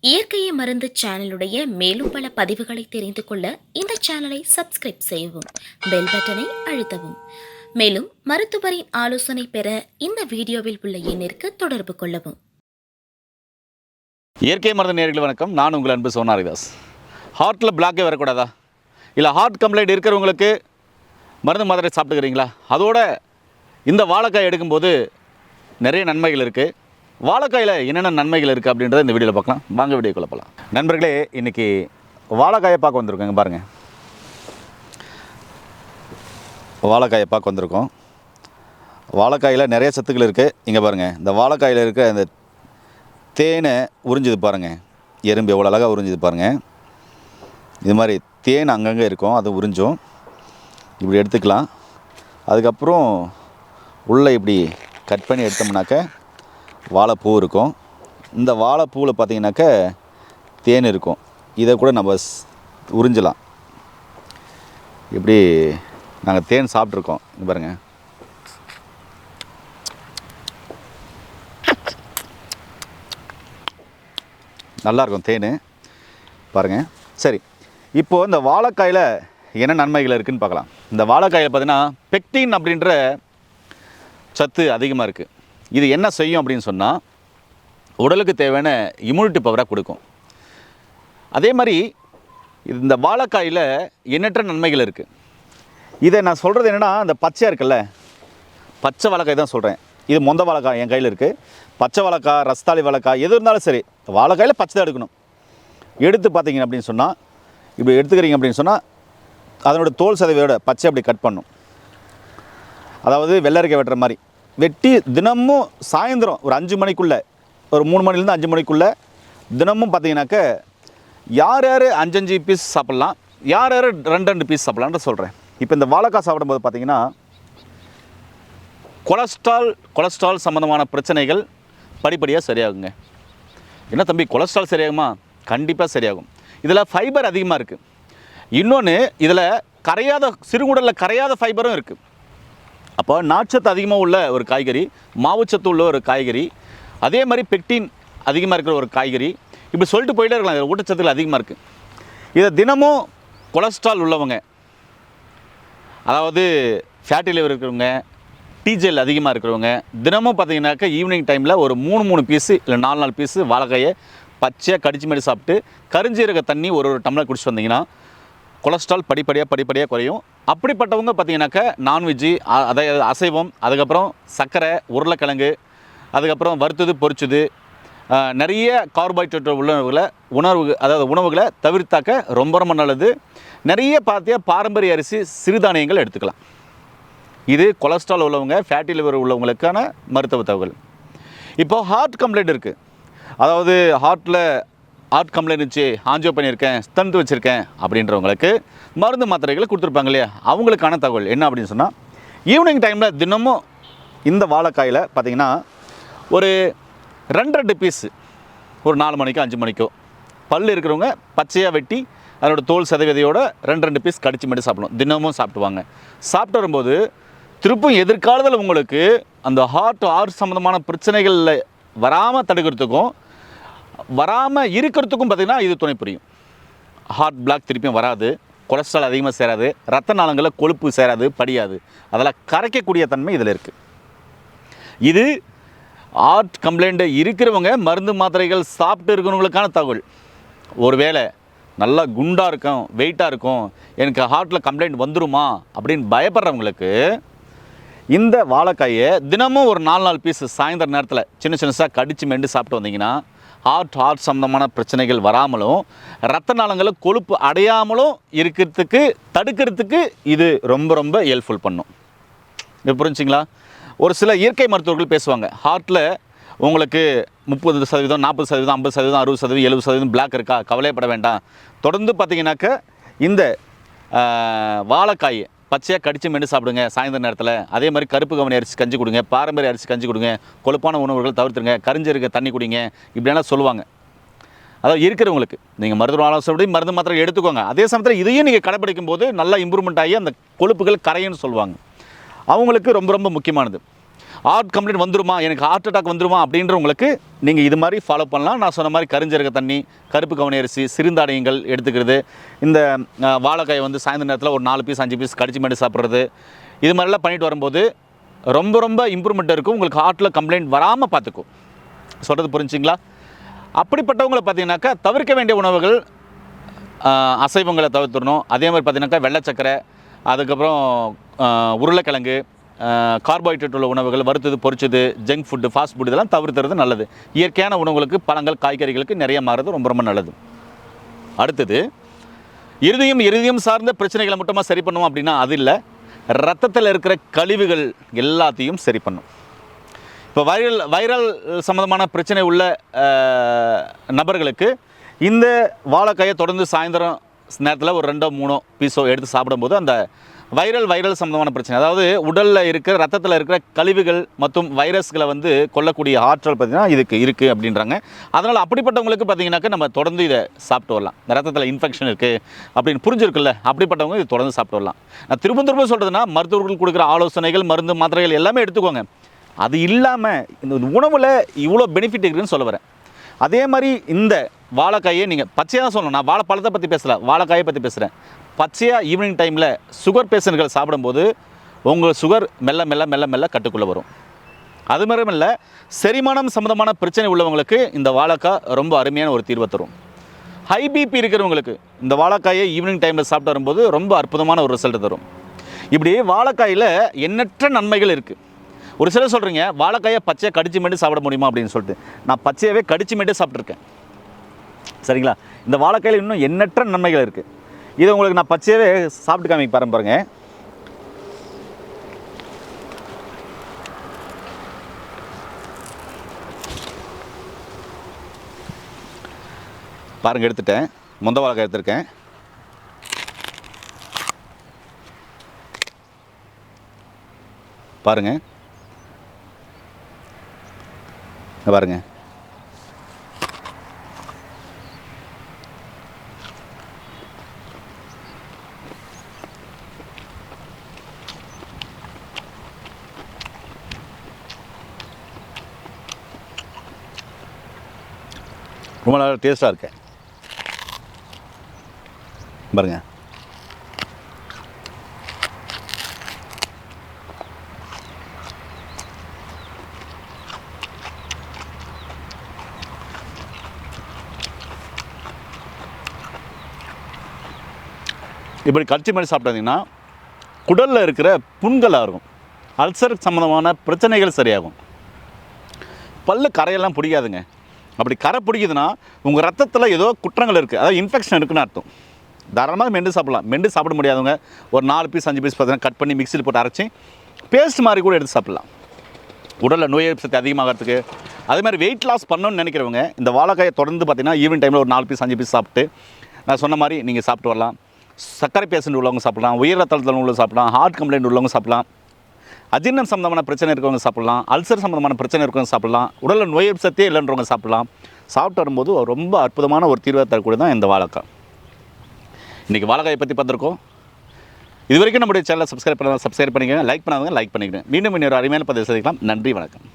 இயற்கையை மருந்து சேனலுடைய மேலும் பல பதிவுகளை தெரிந்து கொள்ள இந்த சேனலை சப்ஸ்கிரைப் செய்யவும், பெல் பட்டனை அழுத்தவும். மேலும் மருத்துவரின் ஆலோசனை பெற இந்த வீடியோவில் உள்ள எண்ணிற்கு தொடர்பு கொள்ளவும். இயற்கை மருந்து நேயர்களுக்கு வணக்கம். நான் உங்கள் அன்பு சோனாரிதாஸ். ஹார்ட்டில் பிளாக்கே வரக்கூடாதா? இல்லை ஹார்ட் கம்ப்ளைண்ட் இருக்கிறவங்களுக்கு மருந்து மாத்திரை சாப்பிட்டுக்கிறீங்களா? அதோட இந்த வாழைக்காய் எடுக்கும்போது நிறைய நன்மைகள் இருக்குது. வாழைக்காயில் என்னென்ன நன்மைகள் இருக்குது அப்படின்றத இந்த வீடியோவில் பார்க்கலாம். வாங்க வீடியோக்குள்ளே போகலாம். நண்பர்களே, இன்றைக்கி வாழைக்காயை பார்க்க வந்திருக்கோங்க. பாருங்கள், வாழைக்காயை பார்க்க வந்திருக்கோம். வாழைக்காயில் நிறைய சத்துக்கள் இருக்குது. இங்கே பாருங்கள், இந்த வாழைக்காயில் இருக்க இந்த தேனை உறிஞ்சுது பாருங்கள். எறும்பு எவ்வளோ அழகாக உறிஞ்சுது பாருங்கள். இது மாதிரி தேன் அங்கங்கே இருக்கும், அது உறிஞ்சும். இப்படி எடுத்துக்கலாம். அதுக்கப்புறம் உள்ளே இப்படி கட் பண்ணி எடுத்தோம்னாக்க வாழைப்பூ இருக்கும். இந்த வாழைப்பூவில் பார்த்திங்கனாக்க தேன் இருக்கும். இதை கூட நம்ம உறிஞ்சலாம். இப்படி நாங்கள் தேன் சாப்பிட்ருக்கோம். இங்கே பாருங்கள், நல்லாயிருக்கும் தேன் பாருங்கள். சரி, இப்போது இந்த வாழைக்காயில் என்ன நன்மைகள் இருக்குதுன்னு பார்க்கலாம். இந்த வாழைக்காயில் பார்த்திங்கன்னா பெக்டின் அப்படின்ற சத்து அதிகமாக இருக்குது. இது என்ன செய்யும் அப்படின்னு சொன்னால், உடலுக்கு தேவையான இம்யூனிட்டி பவராக கொடுக்கும். அதே மாதிரி இந்த வாழைக்காயில் எண்ணற்ற நன்மைகள் இருக்குது. இதை நான் சொல்கிறது என்னென்னா, இந்த பச்சையாக இருக்குல்ல, பச்சை வாழைக்காய் தான் சொல்கிறேன். இது மொந்த வாழைக்காய் என் கையில் இருக்குது. பச்சை வாழைக்காய், ரஸ்தாளி வாழைக்காய் எது இருந்தாலும் சரி, வாழைக்காயில் பச்சை தான் எடுக்கணும். எடுத்து பார்த்தீங்க அப்படின்னு சொன்னால், இப்படி எடுத்துக்கிறீங்க அப்படின்னு சொன்னால், அதனோட தோல் சதவீதோட பச்சை அப்படி கட் பண்ணும். அதாவது வெள்ளரிக்காய் வெட்டுற மாதிரி வெட்டி தினமும் சாயந்தரம் ஒரு 5 மணிக்குள்ளே, ஒரு 3 மணிலேருந்து 5 மணிக்குள்ளே தினமும் பார்த்தீங்கன்னாக்க யார் யார் 5 பீஸ் சாப்பிட்லாம், யார் யார் 2 பீஸ் சாப்பிட்லான்ற சொல்கிறேன். இப்போ இந்த வாழைக்காய் சாப்பிடும்போது பார்த்தீங்கன்னா கொலஸ்ட்ரால் சம்மந்தமான பிரச்சனைகள் படிப்படியாக சரியாகுங்க. என்ன தம்பி, கொலஸ்ட்ரால் சரியாகுமா? கண்டிப்பாக சரியாகும். இதில் ஃபைபர் அதிகமாக இருக்குது. இன்னொன்று, இதில் சிறுகுடலில் கரையாத ஃபைபரும் இருக்குது. அப்போ நார்ச்சத்து அதிகமாக உள்ள ஒரு காய்கறி, மாவுச்சத்து உள்ள ஒரு காய்கறி, அதே மாதிரி பெக்டின் அதிகமாக இருக்கிற ஒரு காய்கறி. இப்படி சொல்லிட்டு போயிட்டே இருக்கலாம். இதில் ஊட்டச்சத்துக்கள் அதிகமாக இருக்குது. இதை தினமும் கொலஸ்ட்ரால் உள்ளவங்க, அதாவது ஃபேட்டி லிவர் இருக்கிறவங்க, டிஜெல் அதிகமாக இருக்கிறவங்க தினமும் பார்த்தீங்கன்னாக்கா ஈவினிங் டைமில் ஒரு 3 பீஸு இல்லை 4 பீஸு வாழைக்காயை பச்சையாக கடிச்சு மாரி சாப்பிட்டு கருஞ்சீரக தண்ணி ஒரு டம்ளர் குடிச்சு வந்தீங்கன்னா கொலஸ்ட்ரால் படிப்படியாக குறையும். அப்படிப்பட்டவங்க பார்த்தீங்கன்னாக்கா நான்வெஜ்ஜு, அதாவது அசைவம், அதுக்கப்புறம் சர்க்கரை, உருளைக்கிழங்கு, அதுக்கப்புறம் வறுத்தது பொரிச்சது, நிறைய கார்போஹைட்ரேட் உணவுகளை தவிர்த்தாக்க ரொம்ப ரொம்ப நல்லது. நிறைய பாரம்பரிய அரிசி, சிறுதானியங்கள் எடுத்துக்கலாம். இது கொலஸ்ட்ரால் உள்ளவங்க, ஃபேட்டி லிவர் உள்ளவங்களுக்கான மருத்துவ தகவல். இப்போது ஹார்ட் கம்ப்ளைண்ட் இருக்குது. அதாவது ஹார்ட் கம்ப்ளைண்ட் இருந்துச்சு, ஆஞ்சியோ பண்ணியிருக்கேன், ஸ்டண்ட் வச்சுருக்கேன் அப்படின்றவங்களுக்கு மருந்து மாத்திரைகளை கொடுத்துருப்பாங்க இல்லையா, அவங்களுக்கான தகவல் என்ன அப்படின்னு சொன்னால், ஈவினிங் டைமில் தினமும் இந்த வாழைக்காயில் பார்த்திங்கன்னா ஒரு 2 பீஸு, ஒரு 4 மணிக்கோ 5 மணிக்கோ பல் இருக்கிறவங்க பச்சையாக வெட்டி அதோட தோல் சதவீதையோட 2 பீஸ் கடிச்சு மட்டும் சாப்பிடணும். தினமும் சாப்பிடுவாங்க. சாப்பிட்டு வரும்போது திருப்பும் எதிர்காலத்தில் உங்களுக்கு அந்த ஹார்ட் சம்மந்தமான பிரச்சனைகளில் வராமல் தடுக்கிறதுக்கும் வராமல் இருக்கிறதுக்கும் பார்த்திங்கன்னா இது துணை புரியும். ஹார்ட் பிளாக் திருப்பியும் வராது, கொலஸ்ட்ரால் அதிகமாக சேராது, ரத்த நாளங்களில் கொழுப்பு சேராது, படியாது. அதெல்லாம் கரைக்கக்கூடிய தன்மை இதில் இருக்குது. இது ஹார்ட் கம்ப்ளைண்ட்டு இருக்கிறவங்க மருந்து மாத்திரைகள் சாப்பிட்டு இருக்கிறவங்களுக்கான தகவல். ஒருவேளை நல்லா குண்டாக இருக்கும், வெயிட்டாக இருக்கும், எனக்கு ஹார்ட்டில் கம்ப்ளைண்ட் வந்துருமா அப்படின்னு பயப்படுறவங்களுக்கு இந்த வாழைக்காயை தினமும் ஒரு 4 பீஸு சாயந்தர நேரத்தில் சின்னசாக கடிச்சு மெண்டு சாப்பிட்டு வந்தீங்கன்னா ஹார்ட் சம்மந்தமான பிரச்சனைகள் வராமலும் ரத்த நாளங்களில் கொழுப்பு அடையாமலும் தடுக்கிறதுக்கு இது ரொம்ப ஹெல்ப்ஃபுல் பண்ணும். இது புரிஞ்சுங்களா? ஒரு சில இயற்கை மருத்துவர்கள் பேசுவாங்க, ஹார்ட்டில் உங்களுக்கு 30%, 40%, 50%, 60%, 70% பிளாக் இருக்கா, கவலைப்பட வேண்டாம். தொடர்ந்து பார்த்தீங்கன்னாக்க இந்த வாழைக்காய் பச்சையாக கடிச்சு மென்று சாப்பிடுங்க சாயந்தர நேரத்தில். அதே மாதிரி கருப்பு கவனி அரிசி கஞ்சி கொடுங்க, பாரம்பரிய அரிசி கஞ்சி கொடுங்க, கொழுப்பான உணவுகள் தவிர்த்துருங்க, கரிஞ்சீரக தண்ணி குடிங்க, இப்படியெல்லாம் சொல்லுவாங்க. அதாவது இருக்கிறவங்களுக்கு நீங்கள் மருத்துவ ஆலோசனை மருந்து மாத்திரை எடுத்துக்கோங்க. அதே சமயத்தில் இதையும் நீங்கள் கடைப்பிடிக்கும் போது நல்லா இம்ப்ரூவ்மெண்ட் ஆகி அந்த கொழுப்புகள் கரையுன்னு சொல்லுவாங்க. அவங்களுக்கு ரொம்ப முக்கியமானது. ஹார்ட் கம்ப்ளைண்ட் வந்துருமா, எனக்கு ஹார்ட் அட்டாக் வந்துருமா அப்படின்றவங்களுக்கு நீங்கள் இது மாதிரி ஃபாலோ பண்ணலாம். நான் சொன்ன மாதிரி கருஞ்சீரக தண்ணி, கருப்பு கவுனி அரிசி, சிறுதானியங்கள் எடுத்துக்கிறது, இந்த வாழைக்காயை வந்து சாயந்தர நேரத்தில் ஒரு 4 பீஸ் 5 பீஸ் கடிச்சு மேட்டு சாப்பிட்றது, இது மாதிரிலாம் பண்ணிட்டு வரும்போது ரொம்ப ரொம்ப இம்ப்ரூவ்மெண்ட் இருக்கும். உங்களுக்கு ஹார்ட்டில் கம்ப்ளைண்ட் வராமல் பார்த்துக்கும். சொல்கிறது புரிஞ்சுங்களா? அப்படிப்பட்டவங்களை பார்த்தீங்கன்னாக்கா தவிர்க்க வேண்டிய உணவுகள் அசைவங்களை தவிர்த்துடணும். அதே மாதிரி பார்த்தீங்கன்னாக்கா வெள்ளைச்சக்கரை, அதுக்கப்புறம் உருளைக்கிழங்கு, கார்போஹைட்ரேட் உள்ள உணவுகள், வறுத்தது பொரிச்சது, ஜங்க் ஃபுட்டு, ஃபாஸ்ட் ஃபுட் இதெல்லாம் தவிர்த்துறது நல்லது. இயற்கையான உணவுகளுக்கு, பழங்கள், காய்கறிகளுக்கு நிறைய மாறுறது ரொம்ப ரொம்ப நல்லது. அடுத்தது இருதயம் சார்ந்த பிரச்சனைகளை மட்டுமா சரி பண்ணுவோம் அப்படின்னா அது இல்லை. ரத்தத்தில் இருக்கிற கழிவுகள் எல்லாத்தையும் சரி பண்ணும். இப்போ வைரல் சம்மந்தமான பிரச்சனை உள்ள நபர்களுக்கு இந்த வாழைக்காயை தொடர்ந்து சாயந்தரம் நேரத்தில் ஒரு 2-3 பீஸோ எடுத்து சாப்பிடும்போது அந்த வைரல் சம்மந்தமான பிரச்சனை, அதாவது உடலில் இருக்கிற ரத்தத்தில் இருக்கிற கழிவுகள் மற்றும் வைரஸ்களை வந்து கொல்லக்கூடிய ஆற்றல் பார்த்திங்கன்னா இதுக்கு இருக்குது அப்படின்றாங்க. அதனால் அப்படிப்பட்டவங்களுக்கு பார்த்திங்கனாக்கா நம்ம தொடர்ந்து இதை சாப்பிட்டு வரலாம். இந்த ரத்தத்தில் இன்ஃபெக்ஷன் இருக்குது அப்படின்னு புரிஞ்சிருக்குல்ல, அப்படிப்பட்டவங்க இது தொடர்ந்து சாப்பிட்டு வரலாம். நான் திரும்ப சொல்கிறதுனா மருத்துவர்கள் கொடுக்குற ஆலோசனைகள், மருந்து, மாத்திரைகள் எல்லாமே எடுத்துக்கோங்க. அது இல்லாமல் இந்த உணவில் இவ்வளோ பெனிஃபிட் இருக்குதுன்னு சொல்ல வரேன். அதே மாதிரி இந்த வாழைக்காயை நீங்கள் பச்சையாக தான் சொல்லணும். நான் வாழைப்பழத்தை பற்றி பேசலை, வாழைக்காயை பற்றி பேசுகிறேன். பச்சையாக ஈவினிங் டைமில் சுகர் பேஷண்ட்கள் சாப்பிடும்போது உங்கள் சுகர் மெல்ல கட்டுக்குள்ளே வரும். அது மாதிரி இல்லை, செரிமானம் சம்மந்தமான பிரச்சனை உள்ளவங்களுக்கு இந்த வாழைக்காய் ரொம்ப அருமையான ஒரு தீர்வை தரும். ஹை பிபி இருக்கிறவங்களுக்கு இந்த வாழைக்காயை ஈவினிங் டைமில் சாப்பிட்டு வரும்போது ரொம்ப அற்புதமான ஒரு ரிசல்ட் தரும். இப்படி வாழைக்காயில் எண்ணற்ற நன்மைகள் இருக்குது. ஒரு சிலர் சொல்கிறீங்க வாழைக்காயை பச்சையாக கடிச்சு மேட்டு சாப்பிட முடியுமா அப்படின்னு சொல்லிட்டு. நான் பச்சையாகவே கடிச்சு மேட்டு சாப்பிட்ருக்கேன். சரிங்களா? இந்த வாழைக்காயில் இன்னும் எண்ணற்ற நன்மைகள் இருக்குது. இதை உங்களுக்கு நான் பச்சையாகவே சாப்பிட்டு காமிக்க பாருங்க. பாருங்கள், எடுத்துட்டேன். மொந்த வாழைக்காய் எடுத்துருக்கேன். பாருங்கள் பாருங்கள், ரொம்ப நல்லா டேஸ்ட்டாக இருக்கு. பாருங்கள், இப்படி கடிச்சு மாதிரி சாப்பிட்டாங்கன்னா குடலில் இருக்கிற புண்களாக இருக்கும், அல்சர் சம்மந்தமான பிரச்சனைகள் சரியாகும். பல்லு கரையெல்லாம் பிடிக்காதுங்க. அப்படி கரை பிடிக்குதுன்னா உங்கள் ரத்தத்தில் ஏதோ குற்றங்கள் இருக்குது, அதாவது இன்ஃபெக்ஷன் இருக்குதுன்னு அர்த்தம். தாராளமாக மெண்டு சாப்பிடலாம். மெண்டு சாப்பிட முடியாதவங்க ஒரு 4 பீஸ் 5 பீஸ் பார்த்தீங்கன்னா கட் பண்ணி மிக்சியில் போட்டு அரைச்சி பேஸ்ட் மாதிரி கூட எடுத்து சாப்பிட்லாம். உடலில் நோய் எதிர்ப்பு சக்தி அதிகமாகிறதுக்கு. அதே மாதிரி வெயிட் லாஸ் பண்ணணும்னு நினைக்கிறவங்க இந்த வாழைக்காயை தொடர்ந்து பார்த்திங்கன்னா ஈவினிங் டைமில் ஒரு 4 பீஸ் 5 பீஸ் சாப்பிட்டு நான் சொன்ன மாதிரி நீங்கள் சாப்பிட்டு வரலாம். சர்க்கரை பேஷண்ட் உள்ளவங்க சாப்பிடலாம், உயர் ரத்த அழுத்தம் உள்ளவங்க சாப்பிடலாம், ஹார்ட் கம்ப்ளைண்ட் உள்ளவங்க சாப்பிடலாம், அஜீரணம் சம்மந்தமான பிரச்சனை இருக்கவங்க சாப்பிடலாம், அல்சர் சம்மந்தமான பிரச்சனை இருக்கவங்க சாப்பிடலாம், உடலில் நோய் எதிர்ப்பு சக்தியே இல்லைன்றவங்க சாப்பிடலாம். சாப்பிட்டு வரும்போது ரொம்ப அற்புதமான ஒரு தீர்வை தரக்கூடிய தான் இந்த வாழைக்காய். இன்றைக்கி வாழைக்காயை பற்றி பார்த்துருக்கோம். இது வரைக்கும் நம்முடைய சேனலை சப்ஸ்கிரைப் பண்ணிக்கங்க, லைக் பண்ணாதவங்க லைக் பண்ணிக்கிறேன். மீண்டும் இன்னொரு அருமையான பதிவு சந்திக்கலாம். நன்றி, வணக்கம்.